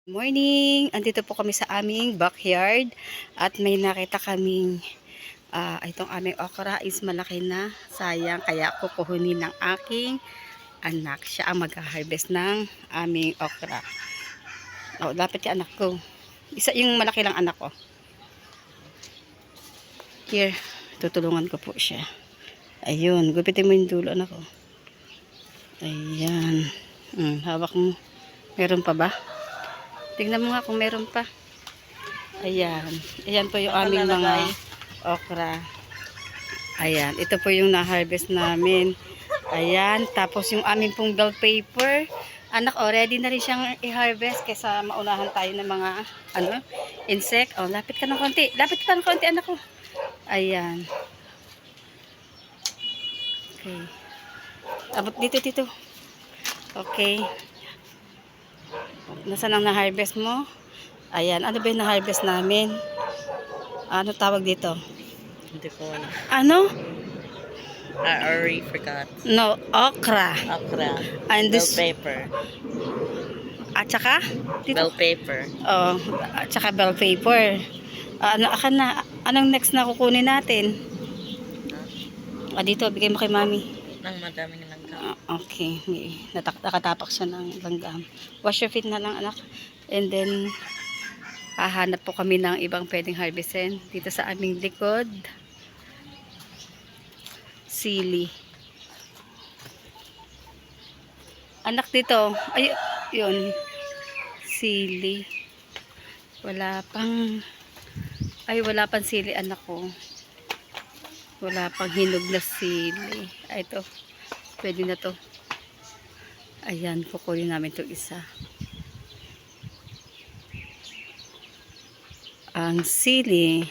Morning! Andito po kami sa aming backyard at may nakita kaming itong aming okra is malaki na. Sayang, kaya kukuhunin ng aking anak. Siya ang mag-harvest ng aming okra. Oh, lapit ka anak ko. Isa yung malaki lang anak ko. Here, tutulungan ko po siya. Ayun, gupitin mo yung dulo anak ko. Ayan. Hawak mo. Meron pa ba? Tingnan mo nga kung meron pa. Ayan. Ayan po yung aming mga okra. Ayan. Ito po yung na-harvest namin. Ayan. Tapos yung aming pong bell pepper. Anak, ready na rin siyang i-harvest kaysa maunahan tayo ng mga insect. Lapit ka ng konti. Lapit ka ng konti, anak ko. Ayan. Okay. Abot dito. Okay. Nasaan ang na-harvest mo? Ayan, ano ba yung na-harvest namin? Ano tawag dito? Hindi ko alam. Ano? I already forgot. No, okra. Okra. And Bell this, pepper. at saka? Bell pepper. Oh, at saka bell pepper. Anong next na kukunin natin? Dito, bigay mo kay mami. Nang madaming langgam. Okay, nakatapak siya ng langgam. Wash your feet na lang, anak. And then, hahanap po kami ng ibang pwedeng harvestin dito sa aming likod. Sili. Anak dito. Ay, yun. Sili. Wala pang sili anak ko. Wala pang hinog na sili. Ito. Pwede na to. Ayan, kukunin namin to isa. Ang sili.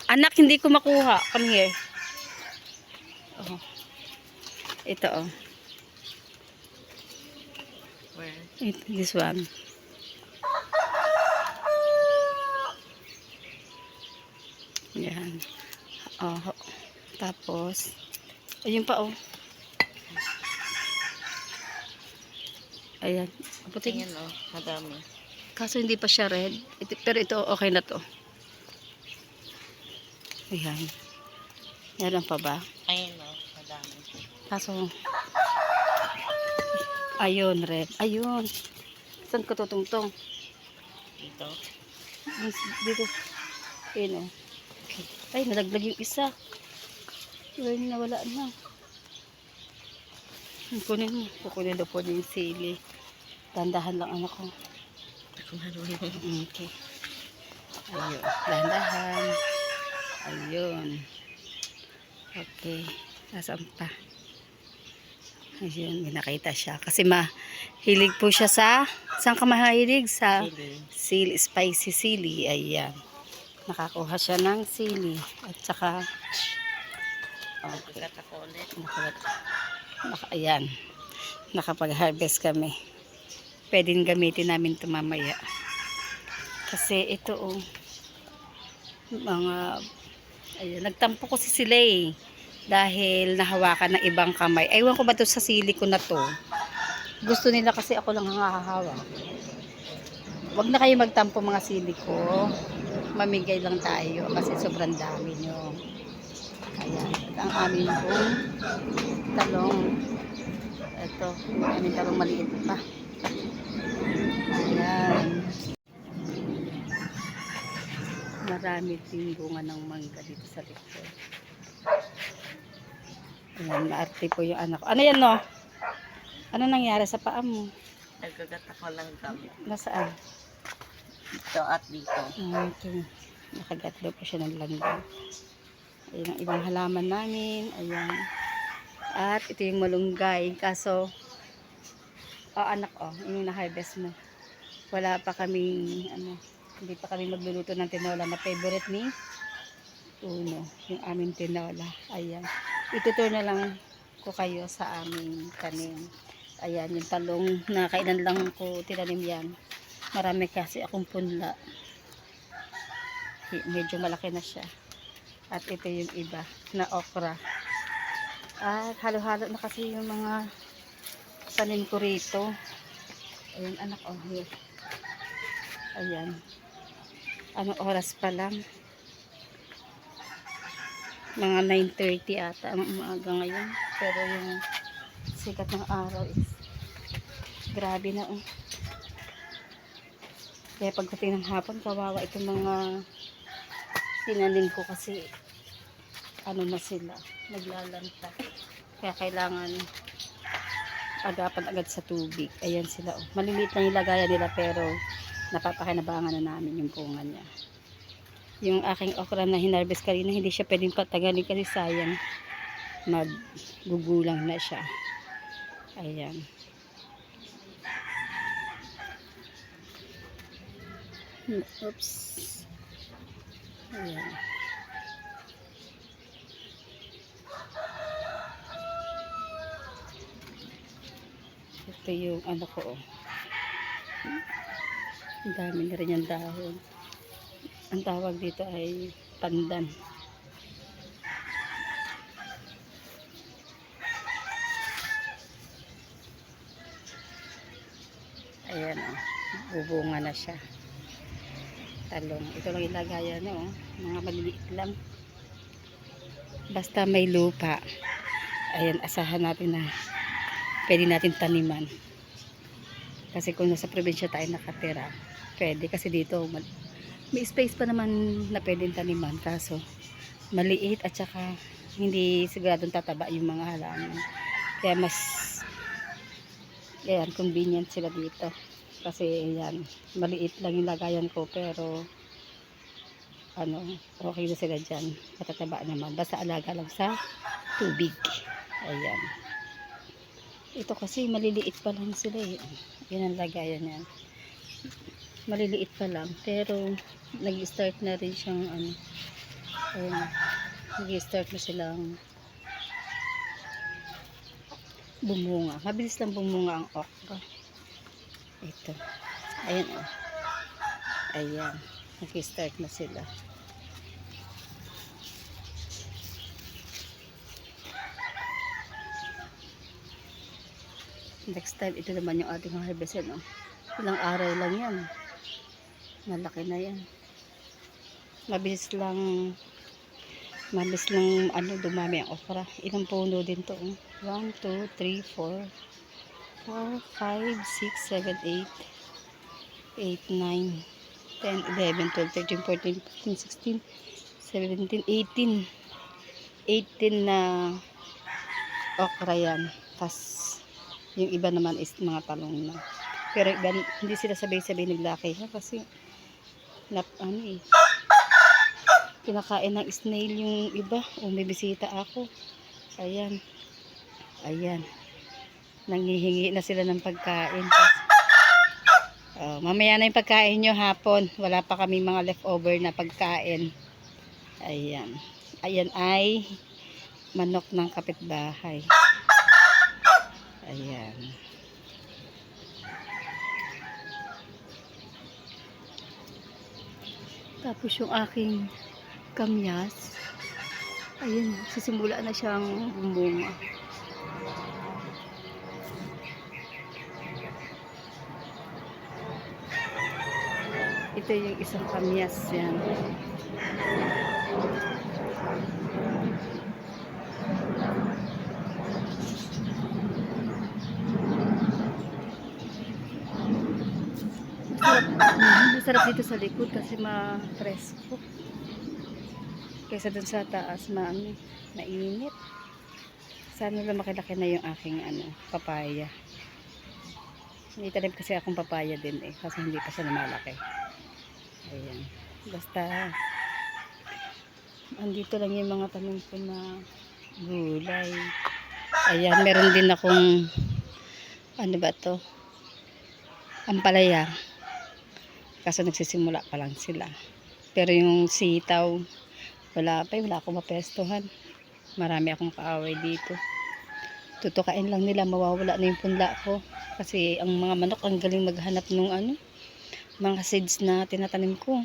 Anak, hindi ko makuha. Come here. Oh. Ito, oh. Where? This one. Yan. Oh. Tapos, ayun pa, oh. Ayan. Abutin. Tingin madami. Kaso hindi pa siya red. Pero ito, okay na to. Ayan. Meron pa ba? Ayun madami. Kaso, ayun, red. Ayun. Saan ko tutungtong? Dito. Dito. Ayun, oh. Okay. Ay, nalaglag yung isa. Ayun, nawala na. Kunin mo. Kukunin daw po yung sili. Dandahan lang anak ko. Ako marunong. Okay. Ayun. Dandahan. Ayun. Okay. Nasaan pa? Ayun. May nakita siya. Kasi mahilig po siya sa... Saan ka mahilig? Sa sili. Spicy sili. Ayan. Nakakuha siya ng sili. At saka... Nakagat ako ulit. Ayan. Nakapag-harvest kami. Pwedeng gamitin namin ito mamaya. Kasi ito, oh. Ayun, nagtampo ko si sila eh. Dahil nahawakan ng ibang kamay. Aywan ko ba ito sa sili ko na to? Gusto nila kasi ako lang hahawak. Huwag na kayo magtampo mga sili ko. Mamigay lang tayo kasi sobrang dami nyo. Ayan. Ang amin pong talong. Ito. Amin talong maliit pa. Ayan. Marami din bunga ng mangga dito sa likod. Ayan, maarte po yung anak ko. Ano yan, no? Ano nangyari sa paa mo? Nagagat ako langgam. Nasaan? Dito at dito. Okay. Nakagat daw po siya ng langgam. Ayan ang ibang halaman namin. Ayan. At ito yung malunggay. Kaso, anak, yung na-harvest mo. Wala pa kaming, hindi pa kami magluluto ng tinola na favorite ni Uno. Yung aming tinola. Ayan. Itutur na lang ko kayo sa aming tanim. Ayan, yung talong na kailan lang ko tinanim yan. Marami kasi akong punla. Medyo malaki na siya. At ito yung iba na okra. At halo-halo na kasi yung mga tanim ko rito. Ayan anak, here. Ayan. Anong oras pa lang? Mga 9:30 ata ang umaga ngayon. Pero yung sikat ng araw is grabe na. Kaya pagdating ng hapon, kawawa itong mga tinanim ko kasi ano na sila, naglalanta. Kaya kailangan agapan agad sa tubig. Ayan sila. Maliliit lang yung lagayan nila pero napapakinabangan na namin yung bunga niya. Yung aking okra na hinarvest kanina, hindi siya pwedeng patagalin kasi sayang. Maggugulang na siya. Ayan. Oops. Ayan. Ito yung ano ko. Ang dami na rin yung dahon. Ang tawag dito ay pandan. Ayan o. Bubunga na siya. Talong. Ito lang ilagayan o. Mga maliliit lang. Basta may lupa. Ayan, asahan natin na pwede natin taniman. Kasi kung nasa probinsya tayo nakatira, pwede. Kasi dito may space pa naman na pwedeng taniman. Kaso maliit at saka hindi siguradong tataba yung mga halaman. Kaya mas ayan, convenient sila dito. Kasi ayan, maliit lang yung lagayan ko pero ano, okay na sila dyan. Matataba naman. Basta alaga lang sa tubig. Ayan. Ito kasi maliliit pa lang sila eh. Yan ang lagayan yan. Maliliit pa lang. Pero nag-start na rin siyang ano. Ayan. Nag-start na silang bumunga. Mabilis lang bumunga ang okra. Ito. Ayan o. Ayan. Nag-start na sila. Next time, ito naman yung ating harvest. No? Ilang araw lang yan. Malaki na yan. Mabilis lang ano, dumami ang okra. Ilang puno din to. 1, 2, 3, 4, 4, 5, 6, 7, 8, 8, 9, 10, 11, 12, 13, 14, 15, 16, 17, 18. 18 na okra yan. Tas yung iba naman is mga talong na. Pero iba, hindi sila sabay-sabay naglaki ha, kasi ano eh, kinakain ng snail yung iba. O may bisita ako. Ayan. Ayan. Nanghihingi na sila ng pagkain. Mamaya na yung pagkain nyo hapon. Wala pa kami mga leftover na pagkain. Ayan. Ayan ay manok ng kapitbahay. Ayan. Tapos yung aking kamyas, ayun, sisimula na siyang bumunga. Ito yung isang kamyas yan. Masarap dito sa likod kasi ma-presko. Kaysa dun sa taas, mainit. Sana lang makilaki na yung aking papaya. May tanim kasi akong papaya din eh, kasi hindi pa siya lumalaki. Ayan. Basta andito lang yung mga tanim ko na gulay. Ayan, meron din akong ano ba to? Ampalaya. Kaso nagsisimula pa lang sila. Pero yung sitaw, wala akong mapestuhan. Marami akong kaaway dito. Tutukain lang nila, mawawala na yung punla ko. Kasi ang mga manok ang galing maghanap ng mga seeds na tinatanim ko.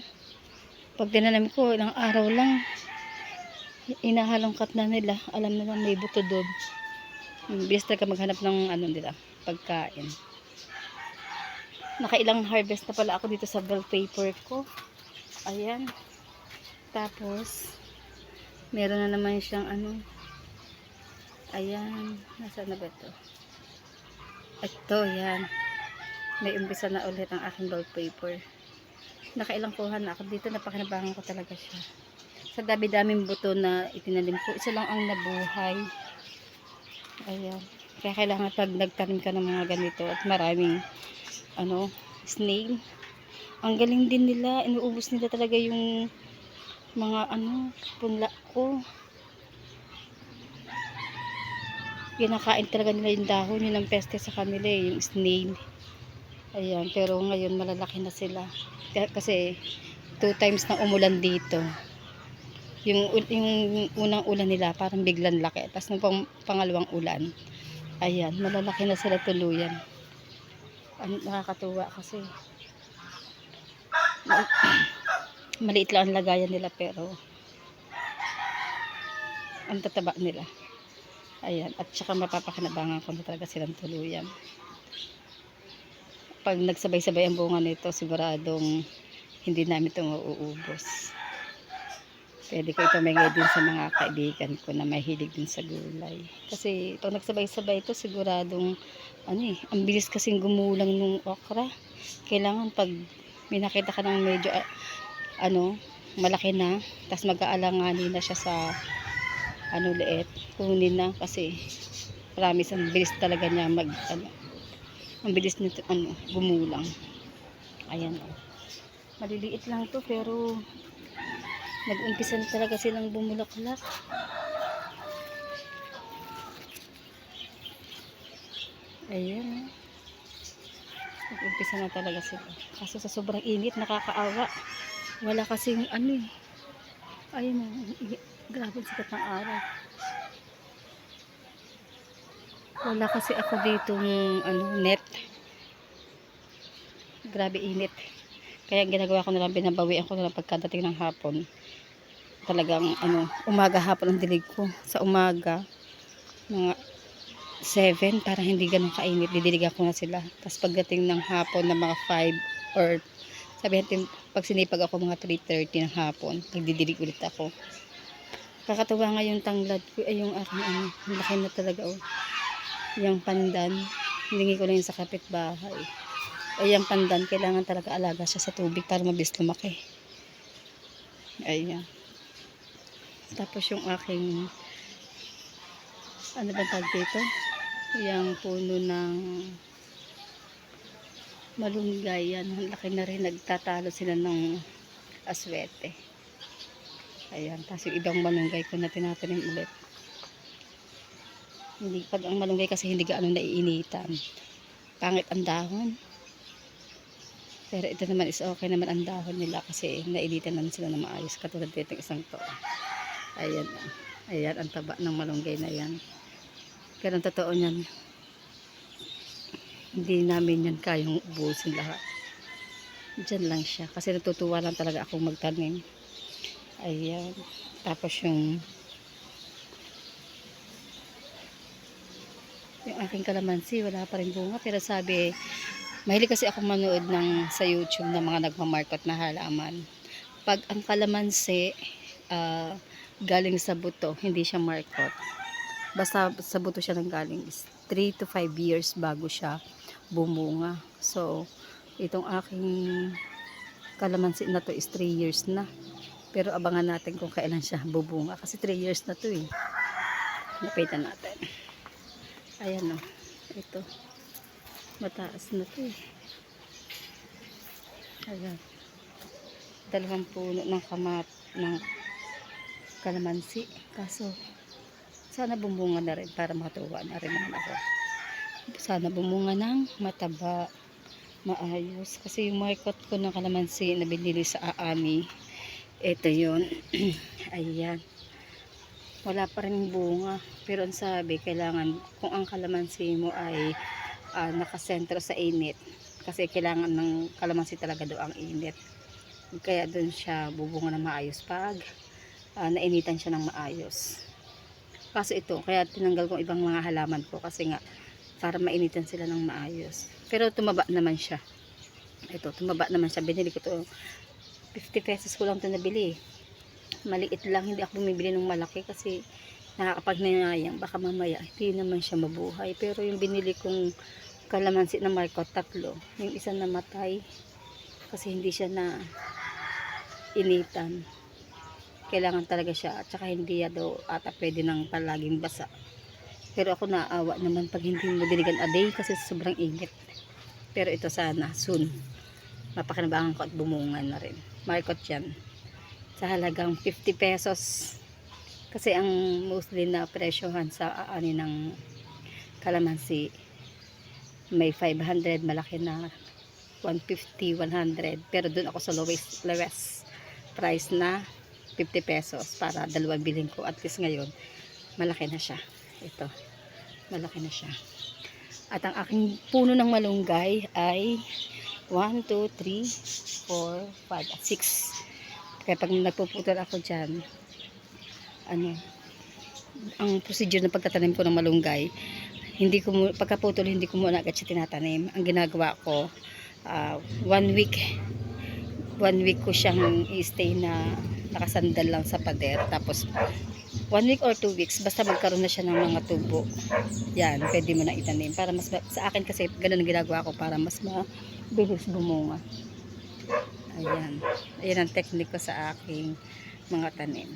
Pag tinanim ko, ilang araw lang, inahalongkat na nila. Alam na lang may buto doon. Basta ka maghanap ng nila, pagkain. Nakailang harvest na pala ako dito sa bell paper ko. Ayan. Tapos, meron na naman siyang ano. Ayan. Nasaan na ba ito? Ito, yan. May umpisa na ulit ang aking bell paper. Nakailang kuha na ako dito. Napakinabangan ko talaga siya. Sa dami-daming buto na itinanim ko, isa lang ang nabuhay. Ayan. Kaya kailangan pag nagtanim ka ng mga ganito at maraming snail. Ang galing din nila. Inuubos nila talaga yung mga punla ko. Kinakain talaga nila yung dahon. Yun ang peste sa kanila yung snail. Ayan. Pero ngayon malalaki na sila. Kasi 2 times na umulan dito. Yung unang ulan nila parang biglang laki. Tapos nung pangalawang ulan, ayan, malalaki na sila tuluyan. Nakakatuwa kasi maliit lang ang lagayan nila pero ang tataba nila. Ayan, at saka mapapakinabangan ko na talaga silang tuluyan. Pag nagsabay-sabay ang bunga nito, siguradong hindi namin ito mauubos. Pwede ko ito may din sa mga kaibigan ko na mahilig din sa gulay. Kasi pag nagsabay-sabay ito, siguradong ang bilis kasing gumulang ng okra. Kailangan pag may nakita ka ng medyo malaki na, tapos mag-aalanganin na siya sa liit, kunin na kasi promise ang bilis talaga niya ang bilis nito gumulang. Ayan maliliit lang to pero nag-umpisan talaga silang bumulaklak. Ayan. Nag-umpisa na talaga sila. Kaso sa sobrang init, nakakaawa. Wala kasing ayun grabe sikat ng araw. Wala kasi ako ditong net. Grabe init. Kaya ginagawa ko na lang, binabawian ko na lang pagkadating ng hapon. Talagang umaga hapon ang dilig ko. Sa umaga, mga 7 para hindi ganun kainit, didiligan ko na sila. Tapos pagdating ng hapon na mga 5 or sabihin pag sinipag ako mga 3:30 ng hapon, nagdidilig ulit ako. Kakatuwa nga yung tanglad ko, ay yung aking laki na talaga yung pandan, hiningi ko lang yun sa kapitbahay. Ay yung pandan, kailangan talaga alaga siya sa tubig para mabilis lumaki. Ayan. Tapos yung aking ba tawag dito? Yung puno ng malunggay, yan, laki na rin, nagtatalo sila ng aswete. Ayan, tapos yung ibang malunggay ko na tinatanim ulit. Hindi, pag ang malunggay kasi hindi gaano naiinitan, pangit ang dahon. Pero ito naman is okay naman ang dahon nila kasi nainitan naman sila na maayos, katulad dito isang to. Ayan, ayan ang taba ng malunggay na yan. Pero ang totoo niyan, hindi namin yan kayang ubusin lahat. Diyan lang siya. Kasi natutuwa lang talaga akong magtanim. Ayan. Tapos yung aking kalamansi, wala pa rin bunga. Pero sabi, mahilig kasi akong manood sa YouTube ng mga nagmamarket na halaman. Pag ang kalamansi, galing sa buto, hindi siya market. Basta sa buto siya nang galing, 3 to 5 years bago siya bumunga. So, itong aking kalamansi na to is 3 years na. Pero abangan natin kung kailan siya bubunga. Kasi 3 years na to eh. Lapitan natin. Ayan o. Ito. Mataas na to eh. Ayan. 2 puno ng ng kalamansi. Kaso, sana bumunga na rin para matuwa na rin naman ako. Sana bumunga ng mataba, maayos. Kasi yung market ko ng kalamansi na binili sa Aami, ito yun. Ayan. Wala pa rin bunga. Pero ang sabi, kailangan, kung ang kalamansi mo ay nakasentro sa init, kasi kailangan ng kalamansi talaga daw ang init. Kaya doon siya bubunga na maayos pag nainitan siya ng maayos. Kaso ito, kaya tinanggal ko ibang mga halaman ko kasi nga para mainitan sila ng maayos. Pero tumaba naman siya. Ito, tumaba naman siya. Binili ko to. 50 pesos ko lang to nabili. Maliit lang. Hindi ako bumibili ng malaki kasi nakakapagnanayang. Baka mamaya, hindi naman siya mabuhay. Pero yung binili kong kalamansi na Marco, 3. Yung isa namatay. Kasi hindi siya na initan. Kailangan talaga siya. At saka hindi daw ata pwede nang palaging basa. Pero ako naawa naman pag hindi mo diligan a day kasi sobrang init. Pero ito sana, soon. Mapakinabangan ko at bumungan na rin. Markot yan. Sa halagang 50 pesos. Kasi ang mostly na presyohan sa ani ng kalamansi, may 500, malaki na 150, 100. Pero dun ako sa lowest price na 50 pesos para dalawang bilhin ko. At least ngayon, malaki na siya. Ito, malaki na siya. At ang aking puno ng malunggay ay 1, 2, 3, 4, 5, at 6. Kaya pag nagpuputol ako dyan, ang procedure ng pagtatanim ko ng malunggay, pagkaputol, hindi ko muna agad siya tinatanim. Ang ginagawa ko, 1 week ko siyang i-stay na nakasandal lang sa pader. Tapos 1 week or 2 weeks, basta magkaroon na siya ng mga tubo, yan, pwede mo na itanim. Para mas, sa akin kasi, ganun ang ginagawa ko para mas mabilis bumunga. Ayan. Ayan ang technique ko sa aking mga tanim.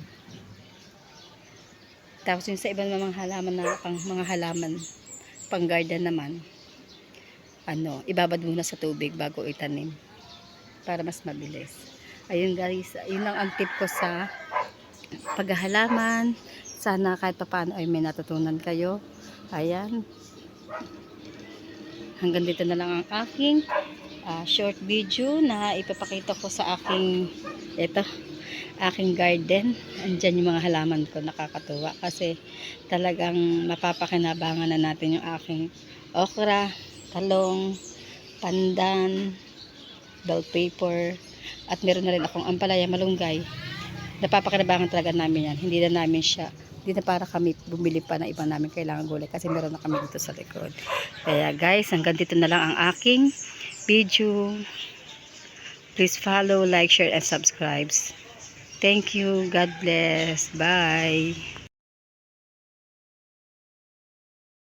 Tapos yung sa ibang mga halaman na mga halaman pang garden naman, ibabad muna sa tubig bago itanim para mas mabilis. Ayun guys, yun lang ang tip ko sa paghahalaman. Sana kahit papaano ay may natutunan kayo. Ayan. Hanggang dito na lang ang aking short video na ipapakita ko sa aking aking garden. Andyan yung mga halaman ko, nakakatuwa kasi talagang mapapakinabangan na natin yung aking okra, talong, pandan, bell pepper, at meron na rin akong ampalaya, malunggay. Napapakinabangan talaga namin yan. Hindi na para kami bumili pa na ibang namin kailangan gulay kasi meron na kami dito sa likod. Kaya guys, hanggang dito na lang ang aking video. Please follow, like, share, and subscribe. Thank you. God bless. Bye.